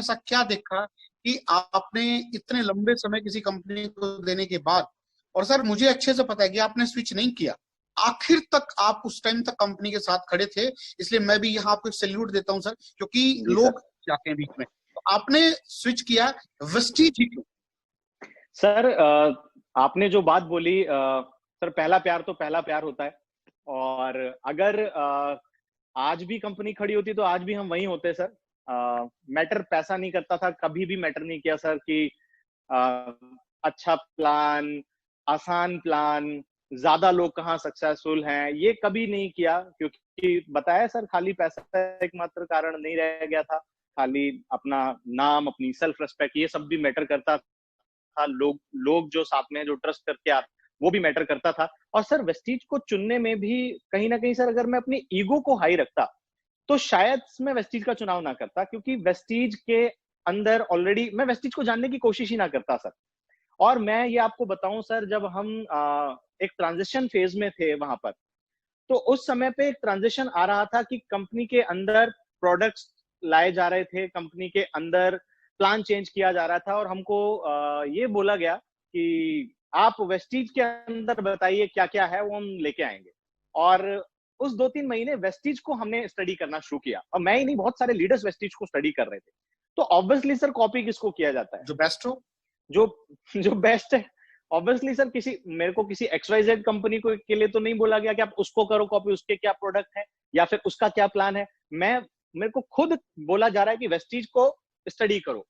ऐसा क्या देखा कि आपने इतने लंबे समय किसी कंपनी को देने के बाद, और सर मुझे अच्छे से पता है कि आपने स्विच नहीं किया, आखिर तक आप उस टाइम तक कंपनी के साथ खड़े थे, इसलिए मैं भी यहाँ आपको सैल्यूट देता हूँ सर, क्योंकि जी सर। लोग जाते हैं बीच में, तो आपने स्विच किया वेस्टीज ही क्यों? सर आपने जो बात बोली, सर पहला प्यार तो पहला प्यार होता है, और अगर आज भी कंपनी खड़ी होती तो आज भी हम वहीं होते सर। मैटर पैसा नहीं करता था, कभी भी मैटर नहीं किया सर कि अ, अच्छा प्लान, आसान प्लान, ज्यादा लोग कहाँ सक्सेसफुल हैं, ये कभी नहीं किया, क्योंकि बताया सर खाली पैसा एकमात्र कारण नहीं रह गया था। खाली अपना नाम, अपनी सेल्फ रिस्पेक्ट, ये सब भी मैटर करता था। लोग लोग जो साथ में जो ट्रस्ट करके आ, वो भी मैटर करता था। और सर वेस्टीज को चुनने में भी कहीं ना कहीं सर, अगर मैं अपनी ईगो को हाई रखता तो शायद मैं वेस्टीज का चुनाव ना करता, क्योंकि वेस्टीज के अंदर ऑलरेडी मैं वेस्टीज को जानने की कोशिश ही ना करता सर। और मैं ये आपको बताऊं सर, जब हम एक ट्रांजिशन फेज में थे वहां पर, तो उस समय पे एक ट्रांजिशन आ रहा था कि कंपनी के अंदर प्रोडक्ट्स लाए जा रहे थे, कंपनी के अंदर प्लान चेंज किया जा रहा था, और हमको ये बोला गया कि आप वेस्टीज के अंदर बताइए क्या क्या है, वो हम लेके आएंगे। और उस 2-3 महीने वेस्टीज को हमने स्टडी करना शुरू किया, और मैं ही नहीं, बहुत सारे लीडर्स वेस्टीज को स्टडी कर रहे थे। तो ऑब्वियसली सर कॉपी किसको किया जाता है? जो बेस्ट हो, जो जो बेस्ट है। ऑब्वियसली सर किसी, मेरे को किसी XYZ कंपनी को के लिए तो नहीं बोला गया कि आप उसको करो कॉपी, उसके क्या प्रोडक्ट है या फिर उसका क्या प्लान है। मेरे को खुद बोला जा रहा है कि वेस्टीज को स्टडी करो।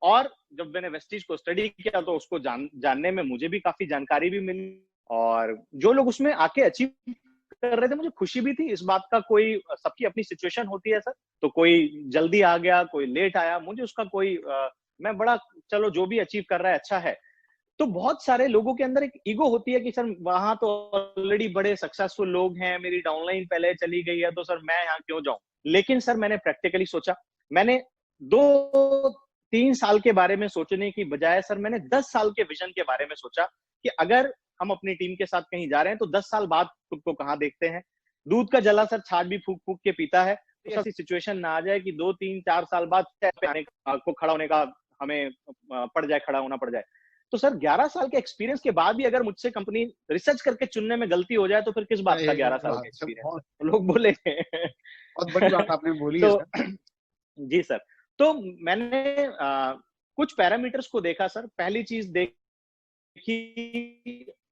और जब मैंने वेस्टीज को स्टडी किया तो उसको जानने में मुझे भी काफी जानकारी भी मिली, और जो लोग उसमें आके अचीव कर रहे थे, मुझे खुशी भी थी इस बात का। कोई, सबकी अपनी सिचुएशन होती है सर, तो कोई जल्दी आ गया, कोई लेट आया, मुझे उसका कोई मैं बड़ा, चलो जो भी अचीव कर रहा है अच्छा है। तो बहुत सारे लोगों के अंदर एक ईगो होती है कि सर वहां तो ऑलरेडी बड़े सक्सेसफुल लोग हैं, मेरी डाउनलाइन पहले चली गई है, तो सर मैं यहाँ क्यों जाऊं। लेकिन सर मैंने प्रैक्टिकली सोचा, मैंने 2-3 साल के बारे में सोचने की बजाय सर मैंने 10 साल के विजन के बारे में सोचा कि अगर हम अपनी टीम के साथ कहीं जा रहे हैं तो 10 साल बाद खुद को कहाँ देखते हैं। दूध का जला सर छाछ भी फूक फूक के पीता है, तो ऐसी सिचुएशन ना आ जाए कि 2-3-4 साल बाद आने को खड़ा होने का हमें पड़ जाए, खड़ा होना पड़ जाए। तो सर 11 साल के एक्सपीरियंस के बाद भी अगर मुझसे कंपनी रिसर्च करके चुनने में गलती हो जाए तो फिर किस बात का 11 साल का एक्सपीरियंस, लोग बोले। बहुत बड़ी बात आपने बोली है तो सर। जी सर, तो मैंने कुछ पैरामीटर्स को देखा सर। पहली चीज देखी,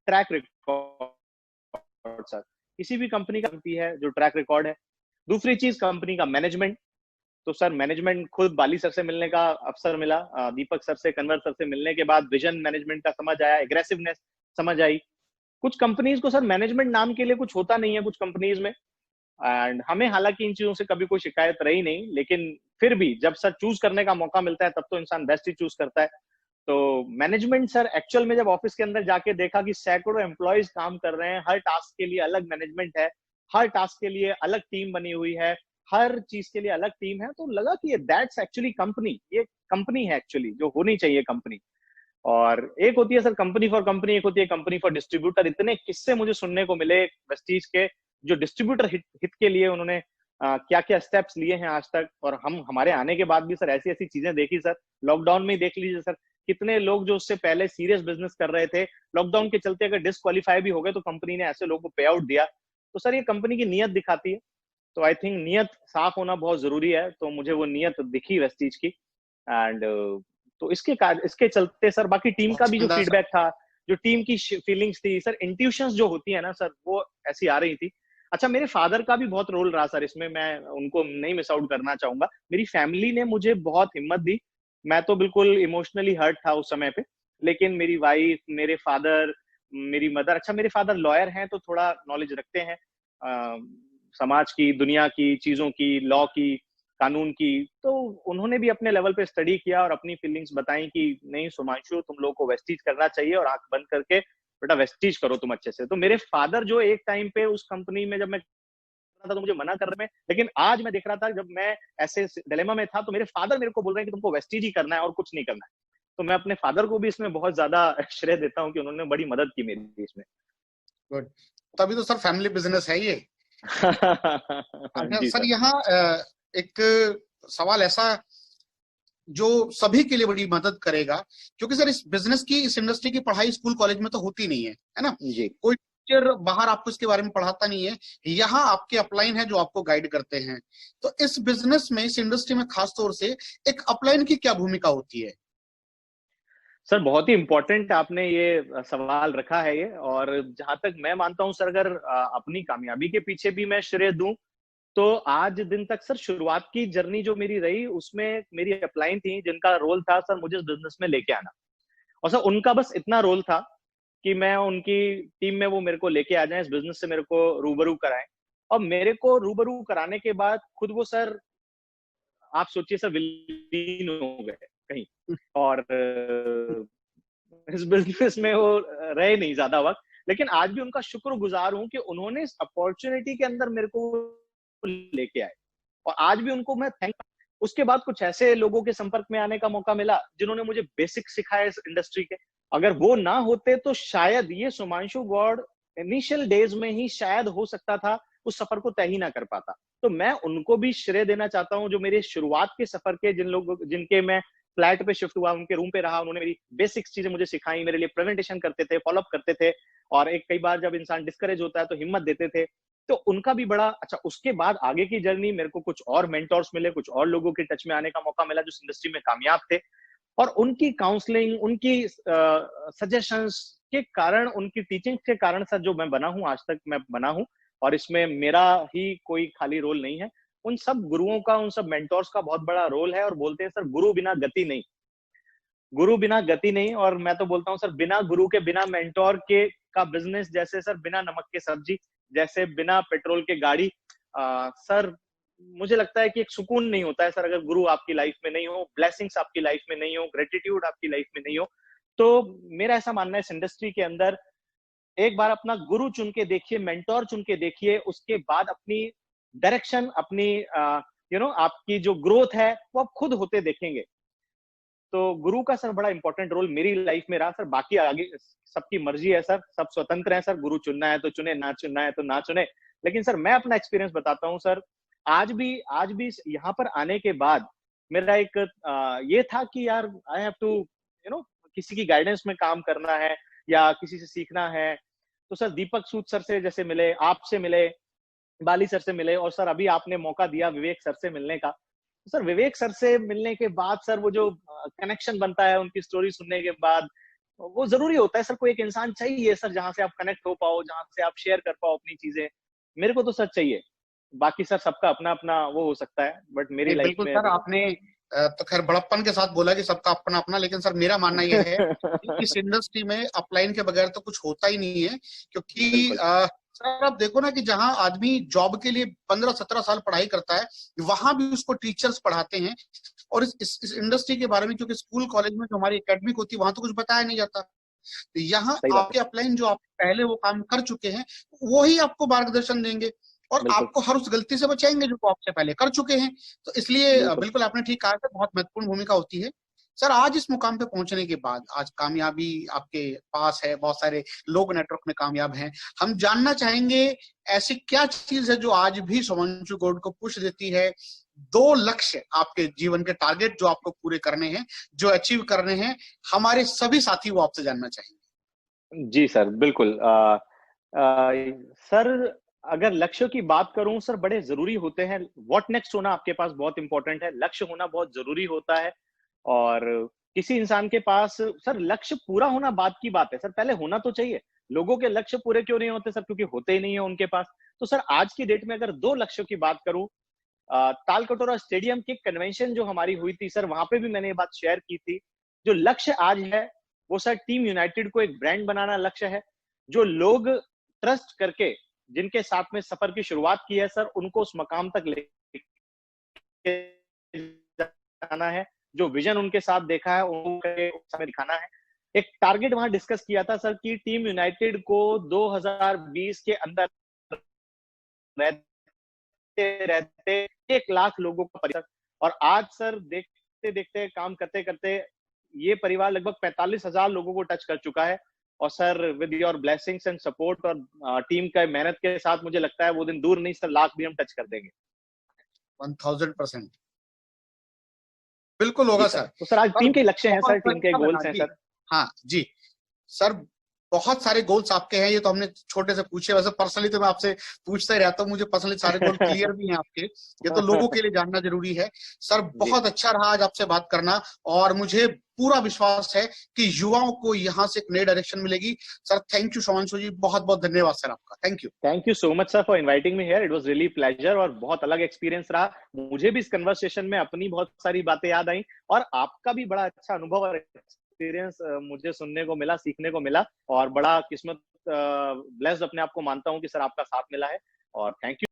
ट्रैक रिकॉर्ड सर, किसी भी कंपनी का होती है जो ट्रैक रिकॉर्ड है। दूसरी चीज कंपनी का मैनेजमेंट। तो सर मैनेजमेंट, खुद बाली सर से मिलने का अवसर मिला, दीपक सर से, कन्वर सर से मिलने के बाद विजन मैनेजमेंट का समझ आया, एग्रेसिवनेस समझ आई। कुछ कंपनीज को सर मैनेजमेंट नाम के लिए कुछ होता नहीं है कुछ कंपनीज में, एंड हमें हालांकि इन चीजों से कभी कोई शिकायत रही नहीं, लेकिन फिर भी जब सर चूज करने का मौका मिलता है तब तो इंसान बेस्ट ही चूज करता है। तो मैनेजमेंट सर, एक्चुअल में जब ऑफिस के अंदर जाके देखा कि सैकड़ों एम्प्लॉयज काम कर रहे हैं, हर टास्क के लिए अलग मैनेजमेंट है, हर टास्क के लिए अलग टीम बनी हुई है, हर चीज के लिए अलग टीम है, तो लगा कि ये दैट्स एक्चुअली कंपनी, ये कंपनी है एक्चुअली जो होनी चाहिए कंपनी। और एक होती है सर कंपनी फॉर कंपनी, एक होती है कंपनी फॉर डिस्ट्रीब्यूटर। इतने किस्से मुझे सुनने को मिले वेस्टीज के, जो डिस्ट्रीब्यूटर हित के लिए उन्होंने क्या क्या स्टेप्स लिए हैं आज तक। और हम हमारे आने के बाद भी सर ऐसी ऐसी चीजें देखी सर। लॉकडाउन में ही देख लीजिए सर, कितने लोग जो उससे पहले सीरियस बिजनेस कर रहे थे, लॉकडाउन के चलते अगर डिस्क्वालीफाई भी हो गए तो कंपनी ने ऐसे लोगों को पे आउट दिया। तो सर ये कंपनी की नीयत दिखाती है। तो आई थिंक नीयत साफ होना बहुत जरूरी है, तो मुझे वो नीयत दिखी वेस्टीज की। एंड तो इसके चलते सर बाकी टीम का भी जो फीडबैक था, जो टीम की फीलिंग्स थी सर, इंट्यूशंस जो होती है ना सर, वो ऐसी आ रही थी। अच्छा, मेरे फादर का भी बहुत रोल रहा सर इसमें, मैं उनको नहीं मिस आउट करना चाहूंगा। मेरी फैमिली ने मुझे बहुत हिम्मत दी। मैं तो बिल्कुल इमोशनली हर्ट था उस समय पे, लेकिन मेरी वाइफ, मेरे फादर, मेरी मदर, अच्छा मेरे फादर लॉयर हैं तो थोड़ा नॉलेज रखते हैं समाज की, दुनिया की चीजों की, लॉ की, कानून की। तो उन्होंने भी अपने लेवल पे स्टडी किया और अपनी फीलिंग्स बताई कि नहीं सुमांशु, तुम लोग को वेस्टीज करना चाहिए और आंख बंद करके बेटा वेस्टीज करो तुम अच्छे से। तो मेरे फादर जो एक टाइम पे उस कंपनी में जब मैं था तो मुझे मना कर रहे हैं, लेकिन आज मैं देख रहा था जब मैं ऐसे डिलेमा में था तो मेरे फादर मेरे को बोल रहे हैं कि तुमको वेस्टीज ही करना है और कुछ नहीं करना है। तो मैं अपने फादर को भी इसमें बहुत ज्यादा श्रेय देता हूँ कि उन्होंने बड़ी मदद की मेरी इसमें। गुड, तभी तो सर फैमिली बिजनेस है ये। अच्छा जी सर, सर। यहाँ एक सवाल ऐसा जो सभी के लिए बड़ी मदद करेगा, क्योंकि सर इस बिजनेस की, इस इंडस्ट्री की पढ़ाई स्कूल कॉलेज में तो होती नहीं है ना। जी कोई टीचर बाहर आपको इसके बारे में पढ़ाता नहीं है, यहाँ आपके अपलाइन है जो आपको गाइड करते हैं। तो इस बिजनेस में, इस इंडस्ट्री में खास तौर से एक अपलाइन की क्या भूमिका होती है? सर, बहुत ही इम्पोर्टेंट आपने ये सवाल रखा है ये। और जहां तक मैं मानता हूं सर, अगर अपनी कामयाबी के पीछे भी मैं श्रेय दूं, तो आज दिन तक सर शुरुआत की जर्नी जो मेरी रही, उसमें मेरी अपलाइन थी जिनका रोल था सर मुझे इस बिजनेस में लेके आना। और सर उनका बस इतना रोल था कि मैं उनकी टीम में वो मेरे को लेके आ जाए, इस बिजनेस से मेरे को रूबरू कराएं। और मेरे को रूबरू कराने के बाद खुद वो सर, आप सोचिए सर, विलीन हो गए कहीं। और इस बिजनेस में वो रहे नहीं ज्यादा वक्त। लेकिन आज भी उनका शुक्रगुजार हूं कि उन्होंने इस अपॉर्चुनिटी के अंदर मेरे को लेके आए। और आज भी उनको मैं थैंक। उसके बाद कुछ ऐसे लोगों के संपर्क में आने का मौका मिला जिन्होंने मुझे बेसिक सिखाया इस इंडस्ट्री के। अगर वो ना होते तो शायद ये सुमांशु गौड़ इनिशियल डेज में ही शायद हो सकता था उस सफर को तय ही ना कर पाता। तो मैं उनको भी श्रेय देना चाहता हूं, जो मेरे शुरुआत के सफर के जिन लोग जिनके मैं फ्लैट पे शिफ्ट हुआ, उनके रूम पे रहा, उन्होंने मेरी बेसिक चीजें मुझे सिखाई, मेरे लिए प्रेजेंटेशन करते थे, फॉलोअप करते थे। और एक कई बार जब इंसान डिस्करेज होता है तो हिम्मत देते थे। तो उनका भी बड़ा अच्छा। उसके बाद आगे की जर्नी, मेरे को कुछ और मेंटोर्स मिले, कुछ और लोगों के टच में आने का मौका मिला जो इस इंडस्ट्री में कामयाब थे। और उनकी काउंसलिंग, उनकी सजेशंस के कारण, उनकी टीचिंग के कारण सर जो मैं बना हूं, आज तक मैं बना हूं। और इसमें मेरा ही कोई खाली रोल नहीं है। उन सब गुरुओं का, उन सब मेंटोर्स का बहुत बड़ा रोल है। और बोलते हैं सर, गुरु बिना गति नहीं, गुरु बिना गति नहीं। और मैं तो बोलता हूँ सर, बिना गुरु के, बिना मेंटोर के का बिजनेस जैसे सर बिना नमक के सब्जी, जैसे बिना पेट्रोल के गाड़ी। सर मुझे लगता है कि एक सुकून नहीं होता है सर, अगर गुरु आपकी लाइफ में नहीं हो, ब्लेसिंग्स आपकी लाइफ में नहीं हो, ग्रेटिट्यूड आपकी लाइफ में नहीं हो। तो मेरा ऐसा मानना है, इस इंडस्ट्री के अंदर एक बार अपना गुरु चुन के देखिए, मेंटोर चुन के देखिए, उसके बाद अपनी डायरेक्शन, अपनी आपकी जो ग्रोथ है वो आप खुद होते देखेंगे। तो गुरु का सर बड़ा इंपॉर्टेंट रोल मेरी लाइफ में रहा सर। बाकी आगे सबकी मर्जी है सर, सब स्वतंत्र है सर, गुरु चुनना है तो चुने, ना चुनना है तो ना चुने। लेकिन सर मैं अपना एक्सपीरियंस बताता हूँ सर। आज भी यहाँ पर आने के बाद मेरा एक ये था कि यार, आई हैव टू किसी की गाइडेंस में काम करना है या किसी से सीखना है। तो सर दीपक सूद सर से जैसे मिले, आपसे मिले, बाली सर से मिले, और सर अभी आपने मौका दिया विवेक सर से मिलने का। तो सर विवेक सर से मिलने के बाद सर वो जो कनेक्शन बनता है, उनकी स्टोरी सुनने के बाद, वो जरूरी होता है सर। कोई एक इंसान चाहिए सर जहां से आप कनेक्ट हो पाओ, जहां से आप शेयर कर पाओ अपनी चीजें। मेरे को तो सर चाहिए। बाकी सर सबका अपना अपना वो हो सकता है, बट मेरी नहीं, लाइफ बिल्कुल में सर, अभी आपने तो खैर बड़प्पन के साथ बोला कि सबका अपना अपना, लेकिन सर मेरा मानना यह है कि इस इंडस्ट्री में अपलाइन के बगैर तो कुछ होता ही नहीं है। क्योंकि बिल्कुल सर आप देखो ना कि जहां आदमी जॉब के लिए 15-17 साल पढ़ाई करता है, वहां भी उसको टीचर्स पढ़ाते हैं। और इस इंडस्ट्री के बारे में, क्योंकि स्कूल कॉलेज में जो हमारी एकेडमिक होती है वहां तो कुछ बताया नहीं जाता। तो यहाँ सही बात है। आपके अपलाइन जो आप पहले वो काम कर चुके हैं, वो ही आपको मार्गदर्शन देंगे और बिल्कुल आपको हर उस गलती से बचाएंगे जो वो आपसे पहले कर चुके हैं। तो इसलिए बिल्कुल। बिल्कुल आपने ठीक कहा है, बहुत महत्वपूर्ण भूमिका होती है। सर आज इस मुकाम पे पहुंचने के बाद, आज कामयाबी आपके पास है, बहुत सारे लोग नेटवर्क में कामयाब हैं। हम जानना चाहेंगे ऐसी क्या चीज है जो आज भी सुमांशु गौड़ को पुश देती है? 2 लक्ष्य आपके जीवन के टारगेट जो आपको पूरे करने हैं, जो अचीव करने हैं, हमारे सभी साथी वो आपसे जानना चाहेंगे। जी सर, बिल्कुल। सर अगर लक्ष्य की बात करूं सर, बड़े जरूरी होते हैं। व्हाट नेक्स्ट होना आपके पास बहुत इंपॉर्टेंट है, लक्ष्य होना बहुत जरूरी होता है। और किसी इंसान के पास सर लक्ष्य पूरा होना बात की बात है सर, पहले होना तो चाहिए। लोगों के लक्ष्य पूरे क्यों नहीं होते सर? क्योंकि होते ही नहीं है उनके पास। तो सर आज की डेट में अगर 2 लक्ष्यों की बात करूं, तालकटोरा स्टेडियम की कन्वेंशन जो हमारी हुई थी सर, वहां पे भी मैंने ये बात शेयर की थी। जो लक्ष्य आज है वो सर टीम यूनाइटेड को एक ब्रांड बनाना लक्ष्य है। जो लोग ट्रस्ट करके, जिनके साथ में सफर की शुरुआत की है सर, उनको उस मकाम तक लेके जाना है। जो विजन उनके साथ देखा है उनको दिखाना है। एक टारगेट वहां डिस्कस किया था सर कि टीम यूनाइटेड को 2020 के अंदर रहते रहते 1 लाख लोगों का परिसर। और आज सर देखते देखते, काम करते करते, ये परिवार लगभग 45,000 लोगों को टच कर चुका है। और sir with your blessings and support और टीम का मेहनत के साथ, मुझे लगता है वो दिन दूर नहीं सर, लाख भी हम टच कर देंगे। 1000%। बिल्कुल होगा सर। सर। तो सर आज सर टीम के लक्ष्य हैं सर, बहुत टीम के अच्छा लगा गोल्स हैं जी। सर। हाँ जी सर, बहुत सारे गोल्स आपके हैं, ये तो हमने छोटे से पूछे, वैसे पर्सनली तो मैं आपसे पूछता ही रहता हूँ, मुझे पर्सनली सारे गोल क्लियर भी हैं आपके, ये तो लोगों के लिए जानना जरूरी है। सर जी बहुत अच्छा रहा आज आपसे बात करना, और मुझे पूरा विश्वास है कि युवाओं को यहाँ से एक नई डायरेक्शन मिलेगी। सर थैंक यू शुभांशु जी, बहुत बहुत धन्यवाद सर आपका, thank you. Thank you so much sir for inviting me here, it was really pleasure, और बहुत अलग एक्सपीरियंस रहा। मुझे भी इस कन्वर्सेशन में अपनी बहुत सारी बातें याद आई, और आपका भी बड़ा अच्छा अनुभव और एक्सपीरियंस मुझे सुनने को मिला, सीखने को मिला, और बड़ा किस्मत ब्लेस्ड अपने आप को मानता हूँ कि सर आपका साथ मिला है। और थैंक यू।